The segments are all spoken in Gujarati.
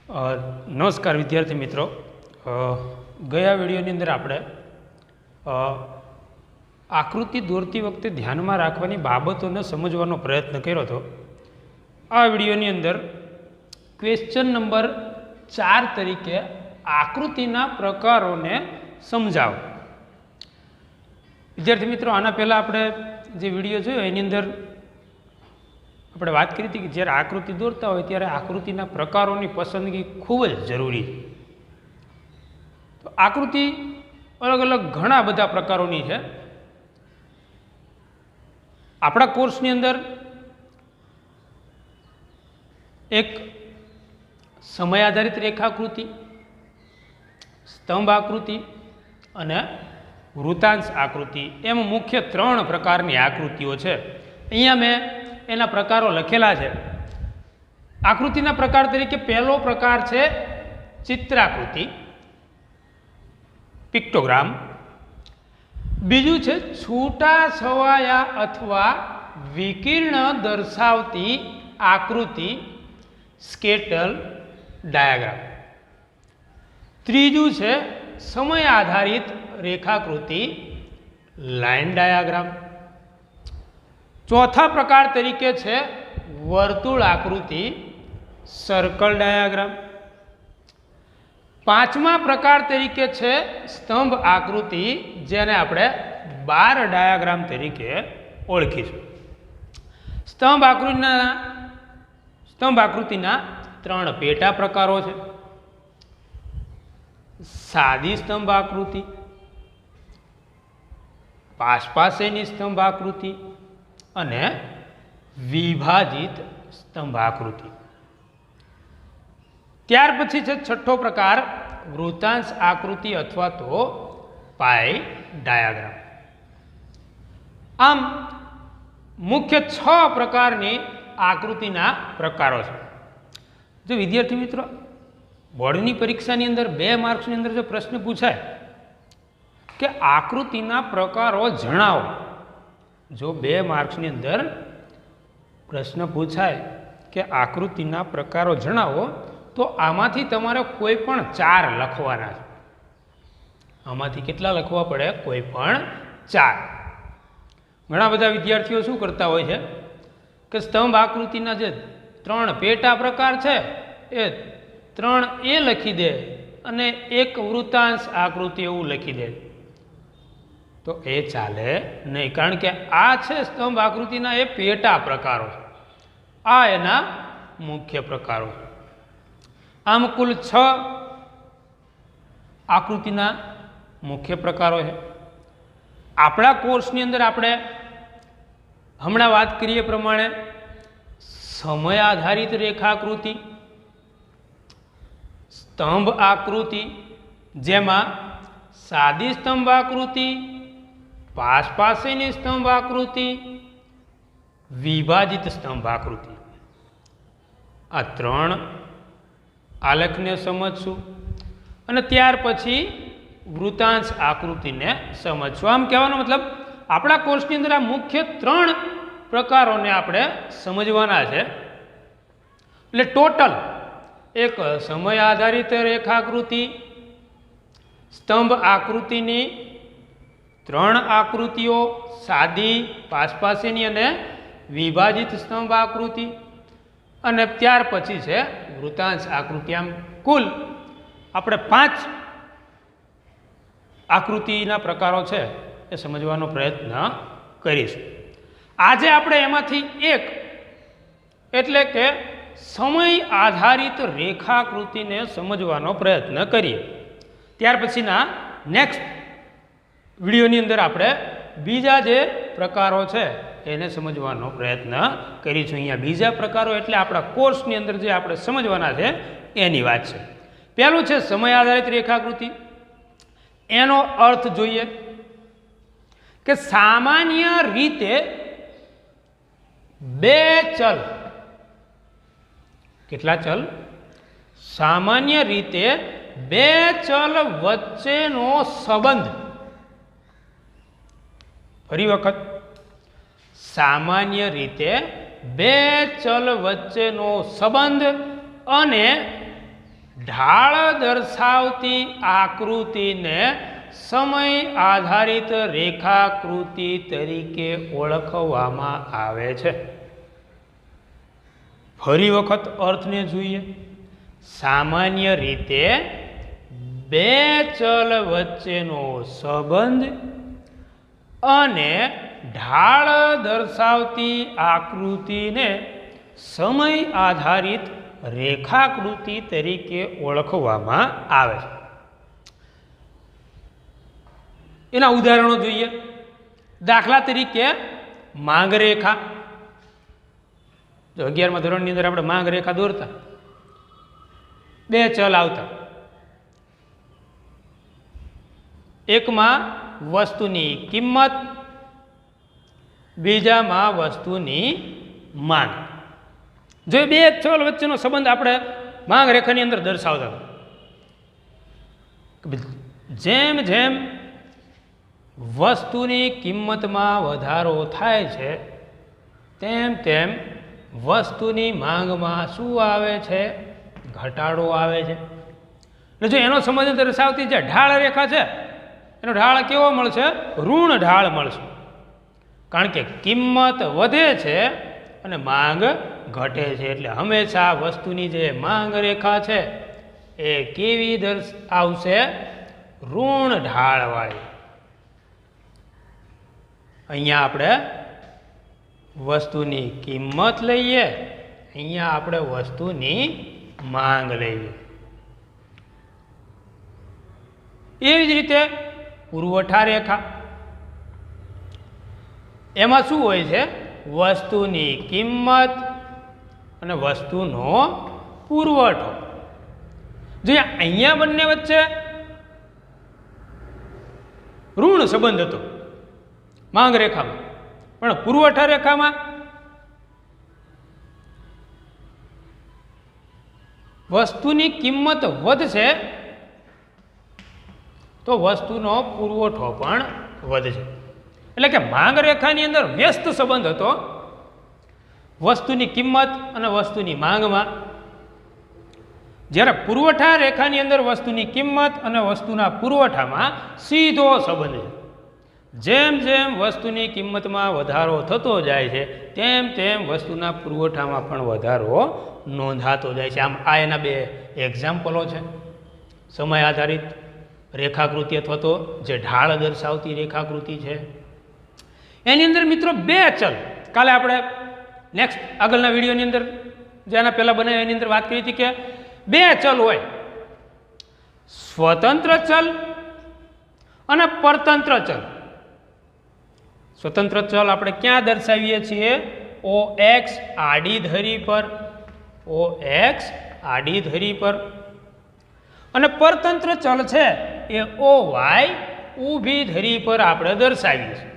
નમસ્કાર વિદ્યાર્થી મિત્રો, ગયા વિડીયોની અંદર આપણે આકૃતિ દોરતી વખતે ધ્યાનમાં રાખવાની બાબતોને સમજવાનો પ્રયત્ન કર્યો હતો. આ વિડીયોની અંદર ક્વેશ્ચન નંબર 4 તરીકે આકૃતિના પ્રકારોને સમજાવો. વિદ્યાર્થી મિત્રો, આના પહેલાં આપણે જે વિડીયો જોયો એની અંદર આપણે વાત કરી હતી કે જ્યારે આકૃતિ દોરતા હોય ત્યારે આકૃતિના પ્રકારોની પસંદગી ખૂબ જ જરૂરી છે. તો આકૃતિ અલગ અલગ ઘણા બધા પ્રકારોની છે. આપણા કોર્સની અંદર એક સમય આધારિત રેખાકૃતિ, સ્તંભ આકૃતિ અને વૃત્તાંશ આકૃતિ એમ મુખ્ય 3 પ્રકારની આકૃતિઓ છે. અહીંયા મેં એના પ્રકારો લખેલા છે. આકૃતિના પ્રકાર તરીકે પહેલો પ્રકાર છે ચિત્રાકૃતિ, પિક્ટોગ્રામ. બીજું છે છૂટા છવાયા અથવા વિકિરણ દર્શાવતી આકૃતિ, સ્કેટર ડાયાગ્રામ. ત્રીજું છે સમય આધારિત રેખાકૃતિ, લાઇન ડાયાગ્રામ. ચોથા પ્રકાર તરીકે છે વર્તુળ આકૃતિ, સર્કલ ડાયાગ્રામ. પાંચમા પ્રકાર તરીકે છે સ્તંભ આકૃતિ, જેને આપણે બાર ડાયાગ્રામ તરીકે ઓળખીશું. સ્તંભ આકૃતિના 3 પેટા પ્રકારો છે: સાદી સ્તંભ આકૃતિ, પાસપાસેની સ્તંભ આકૃતિ અને વિભાજિત સ્તંભ આકૃતિ. ત્યાર પછી છે છઠ્ઠો પ્રકાર વૃત્તાંશ આકૃતિ અથવા તો પાઈ ડાયાગ્રામ. આમ મુખ્ય 6 પ્રકારની આકૃતિના પ્રકારો છે. જો વિદ્યાર્થી મિત્રો, બોર્ડની પરીક્ષાની અંદર 2 માર્ક્સની અંદર જો પ્રશ્ન પૂછાય કે આકૃતિના પ્રકારો જણાવો, જો 2 માર્ક્સની અંદર પ્રશ્ન પૂછાય કે આકૃતિના પ્રકારો જણાવો, તો આમાંથી તમારે કોઈ પણ 4 લખવાના છે. આમાંથી કેટલા લખવા પડે? કોઈ પણ 4. ઘણા બધા વિદ્યાર્થીઓ શું કરતા હોય છે કે સ્તંભ આકૃતિના જે 3 પેટા પ્રકાર છે એ 3 એ લખી દે અને એક વૃત્તાંશ આકૃતિ એવું લખી દે. તો એ ચાલે નહીં, કારણ કે આ છે સ્તંભ આકૃતિના એ પેટા પ્રકારો છે, આ એના મુખ્ય પ્રકારો છે. આમ કુલ 6 આકૃતિના મુખ્ય પ્રકારો છે. આપણા કોર્સની અંદર આપણે હમણાં વાત કરીએ પ્રમાણે સમય આધારિત રેખાકૃતિ, સ્તંભ આકૃતિ, જેમાં સાદી સ્તંભ આકૃતિ, પાસપાસેની સ્તંભ આકૃતિ, વિભાજિત સ્તંભ આકૃતિ, આ 3 આલેખને સમજશું અને ત્યાર પછી વૃત્તાંશ આકૃતિને સમજશું. આમ કહેવાનો મતલબ આપણા કોર્સની અંદર આ મુખ્ય 3 પ્રકારોને આપણે સમજવાના છે. એટલે ટોટલ એક સમય આધારિત રેખાકૃતિ, સ્તંભ આકૃતિની 3 આકૃતિઓ, સાદી, પાસપાસેની અને વિભાજિત સ્તંભ આકૃતિ, અને ત્યાર પછી છે વૃત્તાંશ આકૃતિ. આમ કુલ આપણે 5 આકૃતિના પ્રકારો છે એ સમજવાનો પ્રયત્ન કરીશું. આજે આપણે એમાંથી એક એટલે કે સમય આધારિત રેખાકૃતિને સમજવાનો પ્રયત્ન કરીએ. ત્યાર પછીના નેક્સ્ટ વિડીયોની અંદર આપણે બીજા જે પ્રકારો છે એને સમજવાનો પ્રયત્ન કરીશું. અહીંયા બીજા પ્રકારો એટલે આપણા કોર્સની અંદર જે આપણે સમજવાના છે એની વાત છે. પહેલું છે સમય આધારિત રેખાકૃતિ. એનો અર્થ જોઈએ કે સામાન્ય રીતે 2 ચલ, કેટલા ચલ? સામાન્ય રીતે 2 ચલ વચ્ચેનો સંબંધ. ફરી વખત, સામાન્ય રીતે 2 ચલ વચ્ચેનો સંબંધ અને ઢાળ દર્શાવતી આકૃતિને સમય આધારિત રેખાકૃતિ તરીકે ઓળખવામાં આવે છે. ફરી વખત અર્થને જોઈએ. સામાન્ય રીતે બે ચલ વચ્ચેનો સંબંધ અને ઢાળ દર્શાવતી આકૃતિને સમય આધારિત રેખાકૃતિ તરીકે ઓળખવામાં આવે છે. એના ઉદાહરણો જોઈએ. દાખલા તરીકે માંગ રેખા. જો 11મા ધોરણની અંદર આપણે માંગ રેખા દોરતા, બે ચલ આવતા. એકમાં વસ્તુની કિંમત, બીજામાં વસ્તુની માંગ. જો બે ચલ વચ્ચેનો સંબંધ આપણે માંગ રેખાની અંદર દર્શાવતા હતા. જેમ જેમ વસ્તુની કિંમતમાં વધારો થાય છે તેમ તેમ વસ્તુની માંગમાં શું આવે છે? ઘટાડો આવે છે. એટલે જો એનો સંબંધ દર્શાવતી જે ઢાળ રેખા છે એનો ઢાળ કેવો મળશે? ઋણ ઢાળ મળશે. કારણ કે કિંમત વધે છે અને માંગ ઘટે છે. એટલે હંમેશા વસ્તુની જે માંગ રેખા છે એ કેવી આવશે? ઋણ ઢાળવાળી. અહીંયા આપણે વસ્તુની કિંમત લઈએ, અહીંયા આપણે વસ્તુની માંગ લઈએ. એવી જ રીતે પુરવઠા રેખા, એમાં શું હોય છે? વસ્તુની કિંમત અને વસ્તુનો પુરવઠો. જો અહીંયા બંને વચ્ચે ઋણ સંબંધ હતો માંગ રેખામાં, પણ પુરવઠા રેખામાં વસ્તુની કિંમત વધશે તો વસ્તુનો પુરવઠો પણ વધશે. એટલે કે માંગ રેખાની અંદર વ્યસ્ત સંબંધ હતો વસ્તુની કિંમત અને વસ્તુની માંગમાં, જ્યારે પુરવઠા રેખાની અંદર વસ્તુની કિંમત અને વસ્તુના પુરવઠામાં સીધો સંબંધ છે. જેમ જેમ વસ્તુની કિંમતમાં વધારો થતો જાય છે તેમ તેમ વસ્તુના પુરવઠામાં પણ વધારો નોંધાતો જાય છે. આમ આ એના બે એક્ઝામ્પલો છે. સમય આધારિત રેખાકૃતિ અથવા તો જે ઢાળ દર્શાવતી રેખાકૃતિ છે એની અંદર મિત્રો બે ચલ, કાલે આપણે નેક્સ્ટ આગળના વિડીયોની અંદર જેના પહેલાં બનાવ્યા એની અંદર વાત કરી હતી કે બે ચલ હોય, સ્વતંત્ર ચલ અને પરતંત્ર ચલ. સ્વતંત્ર ચલ આપણે ક્યાં દર્શાવીએ છીએ? OX આડી ધરી પર, OX આડી ધરી પર. અને પરતંત્ર ચલ છે એ OY ઊભી ધરી પર આપણે દર્શાવીએ છીએ.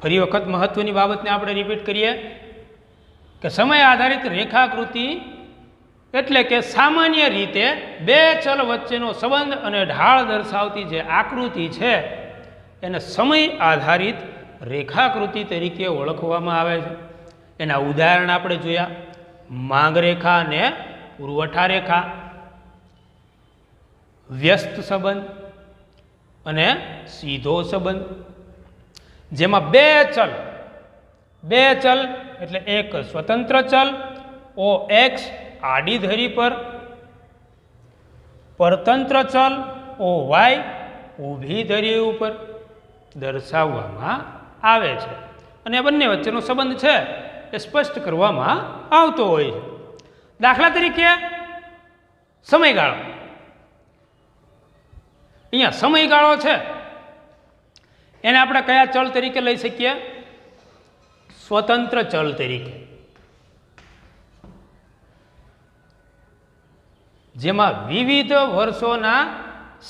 ફરી વખત મહત્વની બાબતને આપણે રિપીટ કરીએ કે સમય આધારિત રેખાકૃતિ એટલે કે સામાન્ય રીતે બે ચલ વચ્ચેનો સંબંધ અને ઢાળ દર્શાવતી જે આકૃતિ છે એને સમય આધારિત રેખાકૃતિ તરીકે ઓળખવામાં આવે છે. એના ઉદાહરણ આપણે જોયા. માંગ રેખા અને પુરવઠા રેખા, વ્યસ્ત સંબંધ અને સીધો સંબંધ. જેમાં બે ચલ એટલે એક સ્વતંત્ર ચલ OX આડી ધરી પર, પરતંત્ર ચલ OY ઊભી ધરી ઉપર દર્શાવવામાં આવે છે. અને બંને વચ્ચેનો સંબંધ છે એ સ્પષ્ટ કરવામાં આવતો હોય છે. દાખલા તરીકે સમયગાળો. અહીંયા સમયગાળો છે એને આપણે કયા ચલ તરીકે લઈ શકીએ? સ્વતંત્ર ચલ તરીકે. જેમાં વિવિધ વર્ષોના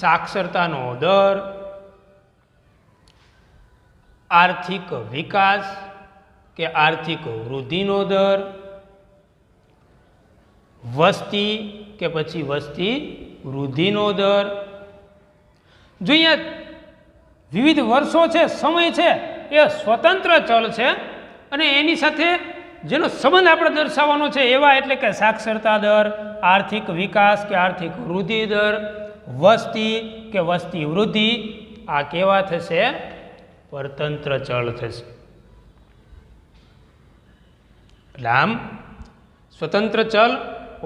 સાક્ષરતાનો દર, આર્થિક વિકાસ કે આર્થિક વૃદ્ધિનો દર, વસ્તી કે પછી વસ્તી વૃદ્ધિનો દર. જો અહીંયા વિવિધ વર્ષો છે, સમય છે, એ સ્વતંત્ર ચલ છે અને એની સાથે જેનો સંબંધ આપણે દર્શાવવાનો છે એવા એટલે કે સાક્ષરતા દર, આર્થિક વિકાસ કે આર્થિક વૃદ્ધિ દર, વસ્તી કે વસ્તી વૃદ્ધિ, આ કેવા થશે? પરતંત્ર ચલ થશે. એટલે આમ સ્વતંત્ર ચલ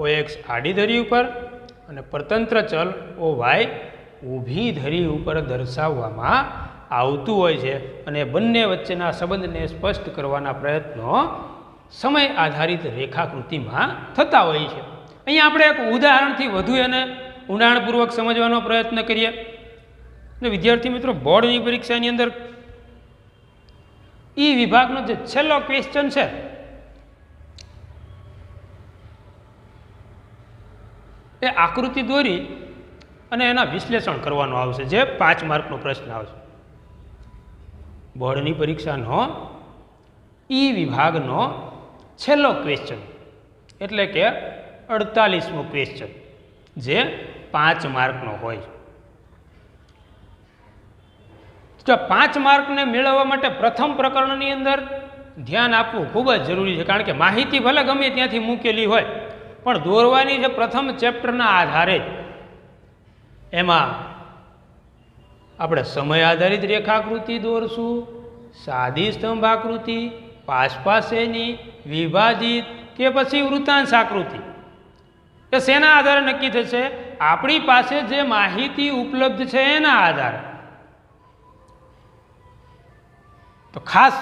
OX આડી ધરી ઉપર અને પરતંત્ર ચલ OY ઊભી ધરી ઉપર દર્શાવવામાં આવતું હોય છે અને બંને વચ્ચેના સંબંધને સ્પષ્ટ કરવાના પ્રયત્નો સમય આધારિત રેખાકૃતિમાં થતા હોય છે. અહીંયા આપણે એક ઉદાહરણથી વધુ એને ઊંડાણપૂર્વક સમજવાનો પ્રયત્ન કરીએ. વિદ્યાર્થી મિત્રો, બોર્ડની પરીક્ષાની અંદર ઈ વિભાગનો જે છેલ્લો ક્વેશ્ચન છે એ આકૃતિ દોરી અને એના વિશ્લેષણ કરવાનું આવશે, જે 5 માર્કનો પ્રશ્ન આવશે. બોર્ડની પરીક્ષાનો ઈ વિભાગનો છેલ્લો ક્વેશ્ચન એટલે કે 48મો ક્વેશ્ચન, જે 5 માર્કનો હોય. જો 5 માર્કને મેળવવા માટે પ્રથમ પ્રકરણની અંદર ધ્યાન આપવું ખૂબ જ જરૂરી છે, કારણ કે માહિતી ભલે ગમે ત્યાંથી મૂકેલી હોય પણ દોરવાની છે પ્રથમ ચેપ્ટરના આધારે જ. એમાં આપણે સમય આધારિત રેખાકૃતિ દોરશું, સાદી સ્તંભ આકૃતિ, પાસેની, વિભાજિત કે પછી વૃત્તાંશ આકૃતિ. એ શેના આધારે નક્કી થશે? આપણી પાસે જે માહિતી ઉપલબ્ધ છે એના આધારે. તો ખાસ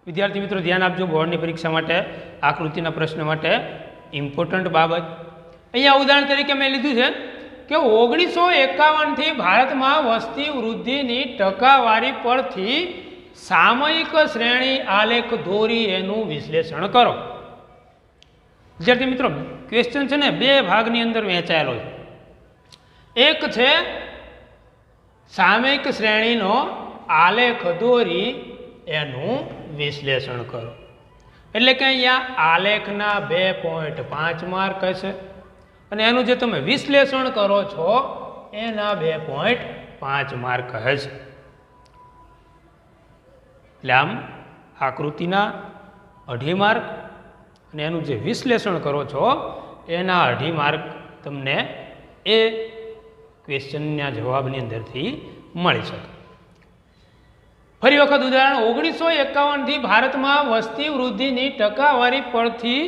વિદ્યાર્થી મિત્રો ધ્યાન આપજો, બોર્ડની પરીક્ષા માટે આકૃતિના પ્રશ્ન માટે ઇમ્પોર્ટન્ટ બાબત. અહીંયા ઉદાહરણ તરીકે મેં લીધું છે કે 1951થી ભારતમાં વસ્તી વૃદ્ધિની ટકાવારી પરથી સામયિક શ્રેણી આલેખ દોરી એનું વિશ્લેષણ કરો. વિદ્યાર્થી મિત્રો, ક્વેશ્ચન છે ને 2 ભાગની અંદર વહેંચાયેલો છે. એક છે સામયિક શ્રેણીનો આલેખ દોરી એનું વિશ્લેષણ કરો. એટલે કે અહીંયા આલેખના 2.5 માર્ક હશે અને એનું જે તમે વિશ્લેષણ કરો છો એના 2.5 માર્ક હશે. એટલે આમ આકૃતિના 2.5 માર્ક અને એનું જે વિશ્લેષણ કરો છો એના 2.5 માર્ક તમને એ ક્વેશ્ચનના જવાબની અંદરથી મળી શકે. ફરી વખત ઉદાહરણ, 1951થી ભારતમાં વસ્તી વૃદ્ધિની ટકાવારી પરથી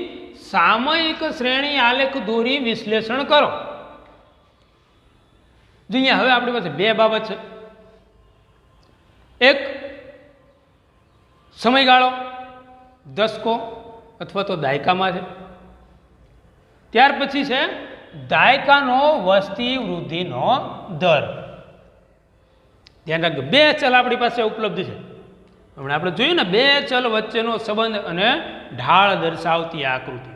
સામયિક શ્રેણી આલેખ દોરી વિશ્લેષણ કરો. જો અહીંયા હવે આપણી પાસે 2 બાબત છે. એક સમયગાળો દશકો અથવા તો દાયકામાં છે. ત્યાર પછી છે દાયકાનો વસ્તી વૃદ્ધિનો દર. ધ્યાન રાખજો, 2 ચલ આપણી પાસે ઉપલબ્ધ છે. હમણાં આપણે જોયું ને 2 ચલ વચ્ચેનો સંબંધ અને ઢાળ દર્શાવતી આકૃતિ.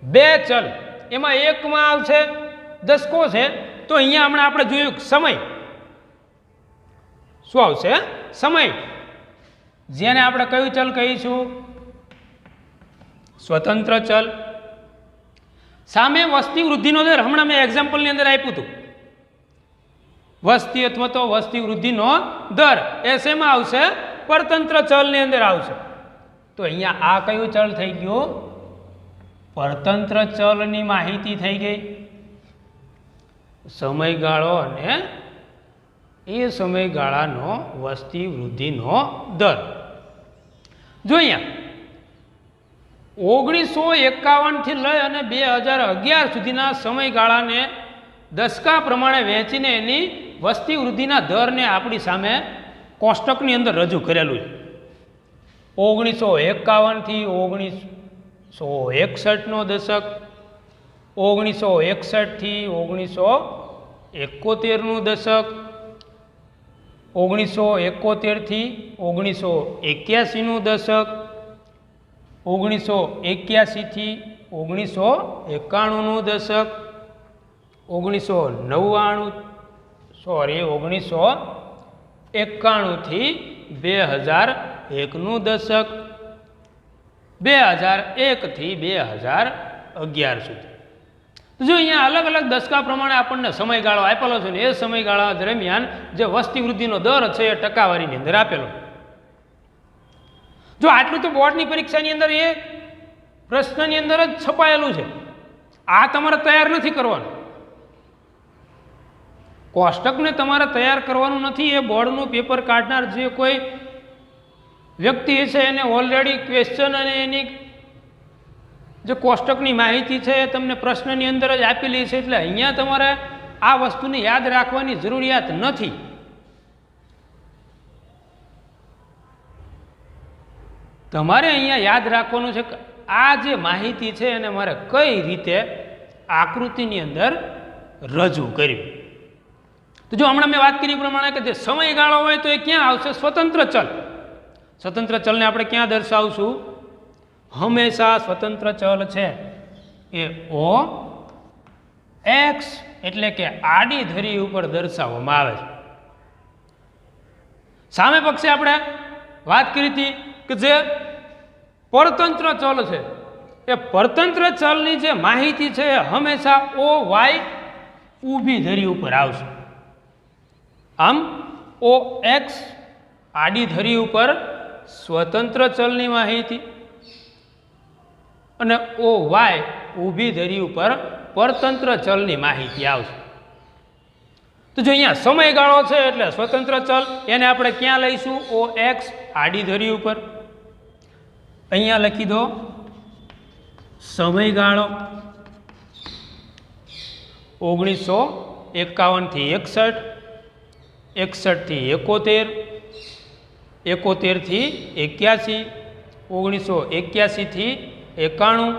2 ચલ, એમાં એકમાં આવશે દશકો છે, તો અહીંયા હમણાં આપણે જોયું સમય. શું આવશે? સમય. જેને આપણે કયું ચલ કહીશું? સ્વતંત્ર ચલ. સામે વસ્તી વૃદ્ધિનો દર, હમણાં મેં એક્ઝામ્પલની અંદર આપ્યું હતું. વસ્તી અથવા તો વસ્તી વૃદ્ધિનો દર એ શેમાં આવશે? પરતંત્ર ચલની અંદર આવશે. તો અહીંયા આ કયું ચલ થઈ ગયું? પરતંત્ર ચલની માહિતી થઈ ગઈ. સમયગાળો અને એ સમયગાળાનો વસ્તી વૃદ્ધિનો દર. જો અહીંયા 1951થી લઈ અને 2011 સુધીના સમયગાળાને દશકા પ્રમાણે વહેંચીને એની વસ્તી વૃદ્ધિના દરને આપણી સામે કોષ્ટકની અંદર રજૂ કરેલું છે. 1951થી 1961નો દશક, 1961થી 1971નું દશક, 1971થી 1981નું દશક, 1981થી 1991નું દશક, 1991થી 2001નું દશક, 2001થી 2011 સુધી. જો અહીંયા અલગ અલગ દશકા પ્રમાણે આપણને સમયગાળો આપેલો છે ને એ સમયગાળા દરમિયાન જે વસ્તી વૃદ્ધિનો દર છે એ ટકાવારીની અંદર આપેલો. જો આટલું તો બોર્ડની પરીક્ષાની અંદર એ પ્રશ્નની અંદર જ છપાયેલું છે. આ તમારે તૈયાર નથી કરવાનું. કોષ્ટકને તમારે તૈયાર કરવાનું નથી. એ બોર્ડનું પેપર કાઢનાર જે કોઈ વ્યક્તિ છે એને ઓલરેડી ક્વેશ્ચન અને એની જે કોષ્ટકની માહિતી છે એ તમને પ્રશ્નની અંદર જ આપેલી છે. એટલે અહીંયા તમારે આ વસ્તુને યાદ રાખવાની જરૂરિયાત નથી. તમારે અહીંયા યાદ રાખવાનું છે કે આ જે માહિતી છે એને મારે કઈ રીતે આકૃતિની અંદર રજૂ કરવી. તો જો હમણાં મેં વાત કરી પ્રમાણે કે જે સમયગાળો હોય તો એ ક્યાં આવશે? સ્વતંત્ર ચલ. સ્વતંત્ર ચલને આપણે ક્યાં દર્શાવશું? હંમેશા સ્વતંત્ર ચલ છે એ ઓ એક્સ એટલે કે આડી ધરી ઉપર દર્શાવવામાં આવે છે. સામે પક્ષે આપણે વાત કરી હતી કે જે પરતંત્ર ચલ છે એ પરતંત્ર ચલની જે માહિતી છે એ હંમેશા ઓ વાય ઊભી ધરી ઉપર આવશે. આમ ઓ એક્સ આડી ધરી ઉપર સ્વતંત્ર ચલની માહિતી અને ઓ વાય ઊભી ધરી ઉપર પરતંત્ર ચલની માહિતી આવશે. તો જો અહીંયા સમયગાળો છે એટલે સ્વતંત્ર ચલ એને આપણે ક્યાં લઈશું? ઓ એક્સ આડી ધરી ઉપર. અહીંયા લખી દો સમયગાળો 1951 થી 61, 61 થી 71, 71 થી 81, 1981 થી 91,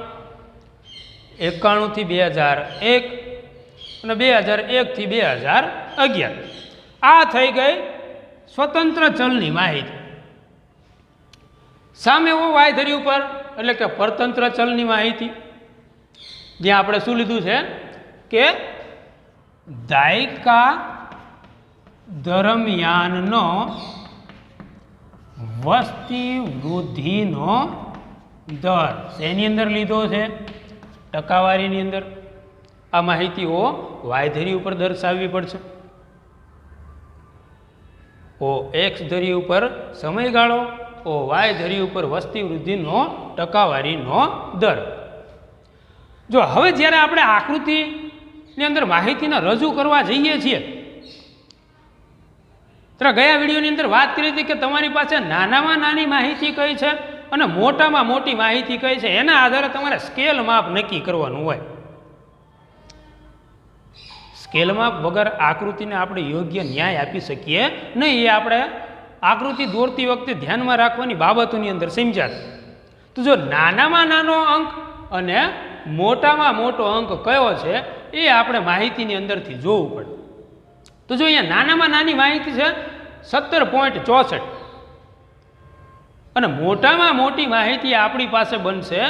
91 થી 2001 અને 2001 થી 2011. આ થઈ ગઈ સ્વતંત્ર ચલની માહિતી. સામે ઓ વાય ધરી ઉપર એટલે કે પરતંત્ર ચલની માહિતી, જ્યાં આપણે શું લીધું છે કે દાયકા દરમિયાનનો વસ્તી વૃદ્ધિનો દર શેની અંદર લીધો છે? ટકાવારીની અંદર. આ માહિતીઓ વાય ધરી ઉપર દર્શાવવી પડશે. ઓ એક્સ ધરી ઉપર સમયગાળો, ઓ વાય ધરી ઉપર વસ્તી વૃદ્ધિનો ટકાવારીનો દર. જો હવે જ્યારે આપણે આકૃતિની અંદર માહિતીને રજૂ કરવા જઈએ છીએ ત્યારે ગયા વિડીયોની અંદર વાત કરી હતી કે તમારી પાસે નાનામાં નાની માહિતી કઈ છે અને મોટામાં મોટી માહિતી કઈ છે એના આધારે તમારે સ્કેલ માપ નક્કી કરવાનું હોય. સ્કેલ માપ વગર આકૃતિને આપણે યોગ્ય ન્યાય આપી શકીએ નહીં. એ આપણે આકૃતિ દોરતી વખતે ધ્યાનમાં રાખવાની બાબતોની અંદર સમજ્યા. તો જો નાનામાં નાનો અંક અને મોટામાં મોટો અંક કયો છે એ આપણે માહિતીની અંદરથી જોવું પડે. તો જો અહીંયા નાનામાં નાની માહિતી છે 17.64 અને મોટામાં મોટી માહિતી આપણી પાસે બનશે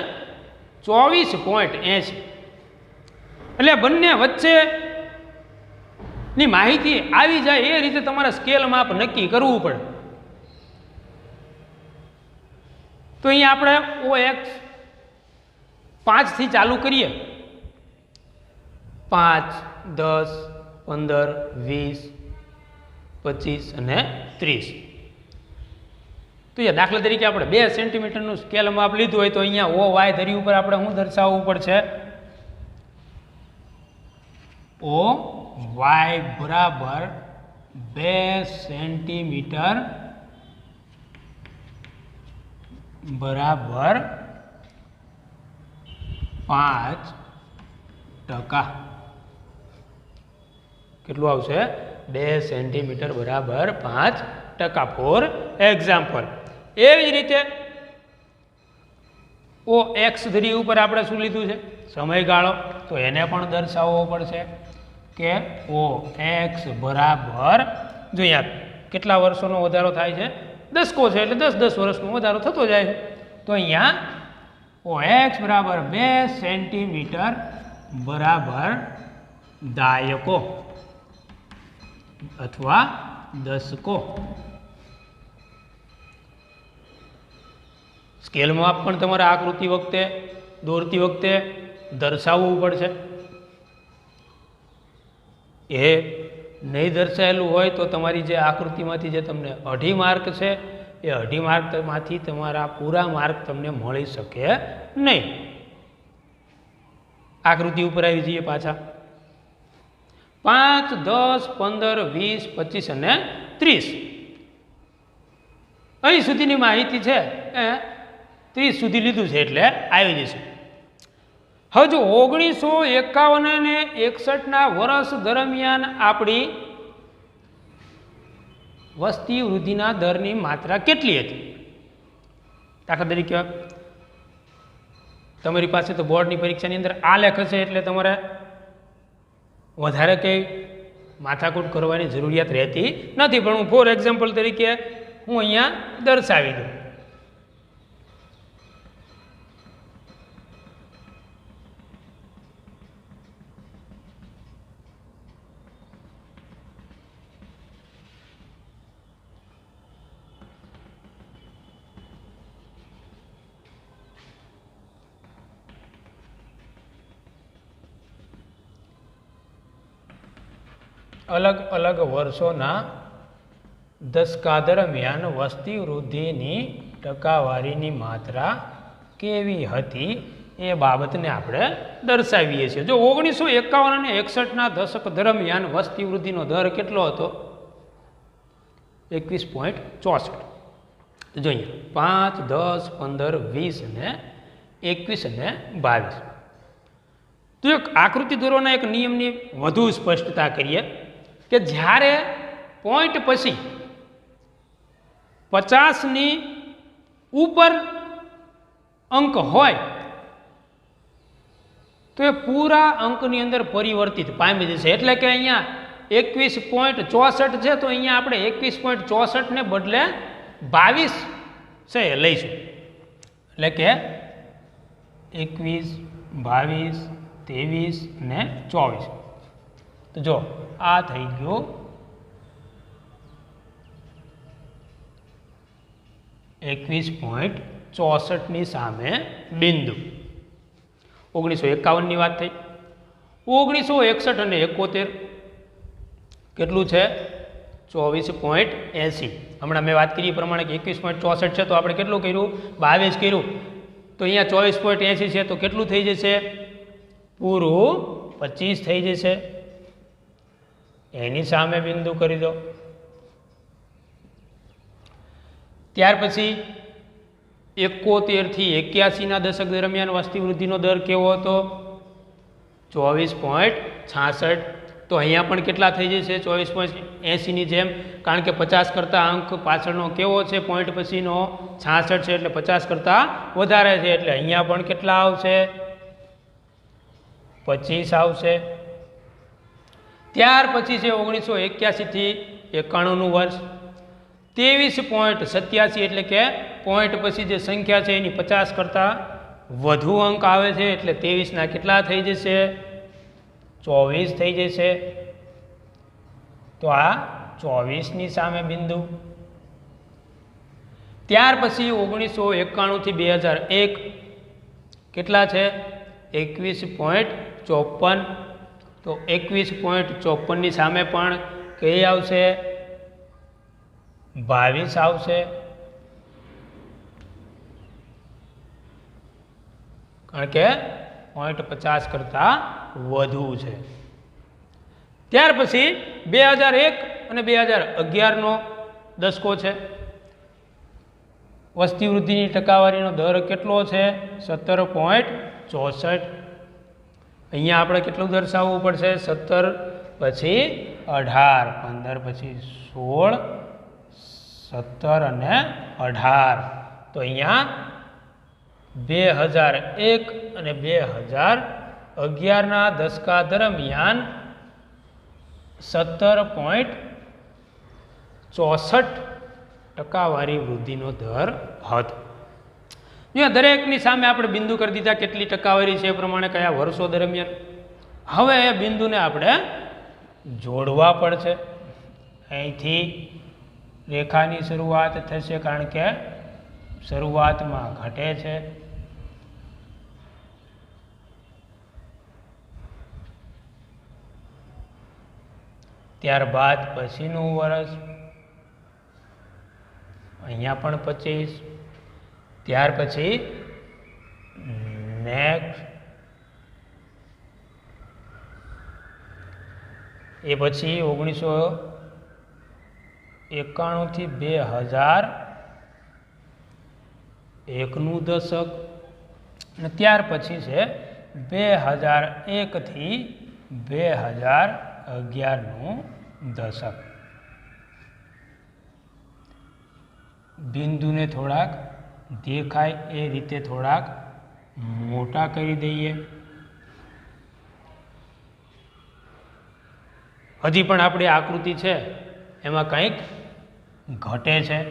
24.80. એટલે બંને વચ્ચેની માહિતી આવી જાય એ રીતે તમારે સ્કેલ માપ નક્કી કરવું પડે. તો અહીંયા આપણે ઓ એક્સ 5 થી ચાલુ કરીએ. 5, 10, 15, 20, 25 અને 30. તો અહીંયા દાખલા તરીકે આપણે 2 સેન્ટીમીટરનું સ્કેલ માપ લીધું હોય તો અહીંયા ઓ વાય ધરી ઉપર આપણે શું દર્શાવવું પડશે? ઓ વાય બરાબર 2 સેન્ટીમીટર બરાબર 5%. કેટલું આવશે? 2 સેન્ટીમીટર બરાબર 5%. For example. એવી જ રીતે ઓ એક્સ ધરી ઉપર આપણે શું લીધું છે? સમયગાળો. તો એને પણ દર્શાવવો પડશે કે ઓ એક્સ બરાબર, જો અહીંયા કેટલા વર્ષોનો વધારો થાય છે? દસકો છે એટલે 10 વર્ષનો વધારો થતો જાય છે. તો અહીંયા ઓ એક્સ બરાબર 2 સેન્ટીમીટર બરાબર દાયકો અથવા દસકો. સ્કેલ માપ પણ તમારે આકૃતિ વખતે દોરતી વખતે દર્શાવવું પડશે. એ નહીં દર્શાવેલું હોય તો તમારી જે આકૃતિમાંથી જે તમને 2.5 માર્ક છે એ 2.5 માર્કમાંથી તમારા પૂરા માર્ક તમને મળી શકે નહીં. આકૃતિ ઉપર આવી જઈએ પાછા. 5, 10, 15, 20, 25 અને 30 અહીં સુધીની માહિતી છે એ 30 સુધી લીધું છે એટલે આવી જશે. હવે જો 1951 અને 61ના વર્ષ દરમિયાન આપણી વસ્તી વૃદ્ધિના દરની માત્રા કેટલી હતી? દાખલા તરીકે તમારી પાસે તો બોર્ડની પરીક્ષાની અંદર આ લેખ હશે એટલે તમારે વધારે કંઈ માથાકૂટ કરવાની જરૂરિયાત રહેતી નથી, પણ હું ફોર એક્ઝામ્પલ તરીકે હું અહીંયા દર્શાવી દઉં. અલગ અલગ વર્ષોના દશકા દરમિયાન વસ્તી વૃદ્ધિની ટકાવારીની માત્રા કેવી હતી એ બાબતને આપણે દર્શાવીએ છીએ. જો 1951 અને 61ના દશક દરમિયાન વસ્તી વૃદ્ધિનો દર કેટલો હતો? 21.64. જોઈએ 5, 10, 15, 20 અને 21 અને 22. તો એક આકૃતિ દોરવાના એક નિયમની વધુ સ્પષ્ટતા કરીએ કે જ્યારે પોઈન્ટ પછી 50ની ઉપર અંક હોય તો એ પૂરા અંકની અંદર પરિવર્તિત પામી જશે. એટલે કે અહીંયા 21.64 છે તો અહીંયા આપણે 21.64 ને બદલે 22 છે લઈશું. એટલે કે 21, 22, 23 ને 24. તો જો આ થઈ ગયું 21.64ની સામે બિંદુ. 1951ની વાત થઈ. 1961 અને 71 કેટલું છે? 24.80. હમણાં મેં વાત કરી એ પ્રમાણે કે 21.64 છે તો આપણે કેટલું કર્યું? 22 કર્યું. તો અહીંયા 24.80 છે તો કેટલું થઈ જશે? પૂરું 25 થઈ જશે. એની સામે બિંદુ કરી દો. ત્યાર પછી 71 થી 81ના દશક દરમિયાન વસ્તી વૃદ્ધિનો દર કેવો હતો? 24.66. તો અહીંયા પણ કેટલા થઈ જશે? 24.80ની જેમ, કારણ કે 50 કરતાં અંક પાછળનો કેવો છે? પોઈન્ટ પછીનો 66 છે એટલે 50 કરતાં વધારે છે એટલે અહીંયા પણ કેટલા આવશે? 25 આવશે. ત્યાર પછી છે 1981 થી 91નું વર્ષ. 23.87 એટલે કે પોઈન્ટ પછી જે સંખ્યા છે એની 50 કરતાં વધુ અંક આવે છે એટલે 23ના કેટલા થઈ જશે? 24 થઈ જશે. તો આ 24ની સામે બિંદુ. ત્યાર પછી 1991 થી 2001 કેટલા છે? 21.54. તો 21.54ની સામે પણ કઈ આવશે? 22 આવશે. કારણ કે 0.50 કરતાં વધુ છે. ત્યાર પછી 2001 અને 2011નો દશકો છે. વસ્તી વૃદ્ધિની ટકાવારીનો દર કેટલો છે? 17.64. અહીંયા આપણે કેટલું દર્શાવવું પડશે? 17 પછી 18, 15 પછી 16, 17 અને 18. તો અહીંયા 2001 અને 2011ના દશકા દરમિયાન 17.64% વૃદ્ધિનો દર હતો. અહીંયા દરેકની સામે આપણે બિંદુ કરી દીધા કેટલી ટકાવારી છે એ પ્રમાણે કયા વર્ષો દરમિયાન. હવે એ બિંદુને આપણે જોડવા પડશે. અહીંથી રેખાની શરૂઆત થશે કારણ કે શરૂઆતમાં ઘટે છે. ત્યારબાદ પછીનું વર્ષ અહીંયા પણ 25, ત્યાર પછી નેક્સ્ટ, એ પછી 1991 થી 2001નું દશક, અને ત્યાર પછી છે 2001 થી 2011નું દશક. બિંદુને થોડાક દેખાય એ રીતે થોડાક મોટા કરી દઈએ. હજી પણ આપણી આકૃતિ છે એમાં કંઈક ઘટે છે.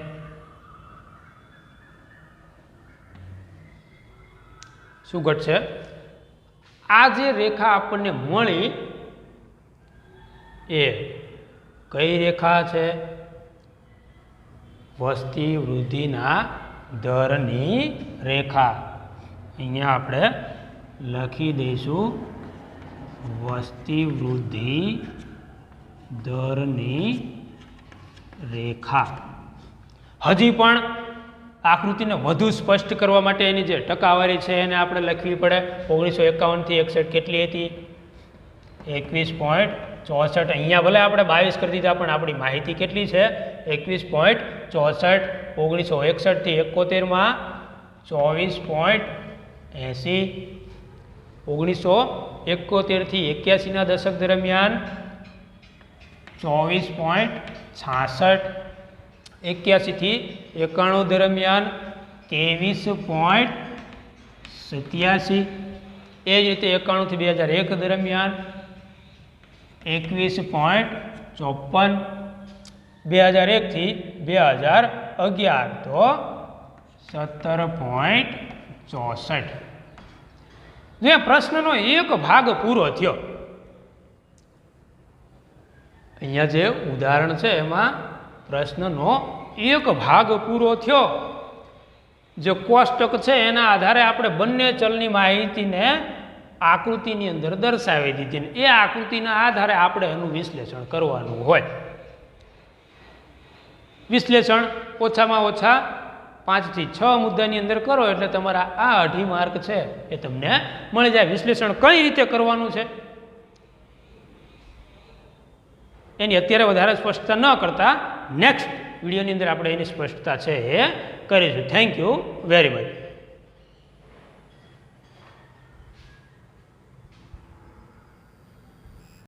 શું ઘટશે? આ જે રેખા આપણને મળી એ કઈ રેખા છે? વસ્તી વૃદ્ધિના દરની રેખા. અહીંયા આપણે લખી દઈશું વસ્તી વૃદ્ધિ દરની રેખા. હજી પણ આકૃતિને વધુ સ્પષ્ટ કરવા માટે એની જે ટકાવારી છે એને આપણે લખવી પડે. 1951 થી 61 કેટલી હતી? 21.64. અહીંયા ભલે આપણે 22 કરી દીધા પણ આપણી માહિતી કેટલી છે? 21.64. 1961 થી 71માં 24.80. 1971 થી 81ના દશક દરમિયાન 24.66. 81 થી 91 દરમિયાન 23.87. એ જ રીતે 91 થી 2001 દરમિયાન 21.54. 2001 થી 2011 તો 17.64. જે પ્રશ્નનો એક ભાગ પૂરો થયો. અહીંયા જે ઉદાહરણ છે એમાં પ્રશ્નનો એક ભાગ પૂરો થયો. જે કોષ્ટક છે એના આધારે આપણે બંને ચલની માહિતીને આકૃતિની અંદર દર્શાવી દીધી. એ આકૃતિના આધારે આપણે એનું વિશ્લેષણ કરવાનું હોય. વિશ્લેષણ ઓછામાં ઓછા 5 થી 6 મુદ્દાની અંદર કરો એટલે તમારા આ 2.5 માર્ક છે એ તમને મળી જાય. વિશ્લેષણ કઈ રીતે કરવાનું છે એની અત્યારે વધારે સ્પષ્ટતા ન કરતા નેક્સ્ટ વિડીયોની અંદર આપણે એની સ્પષ્ટતા છે એ કરીશું. Thank you very much.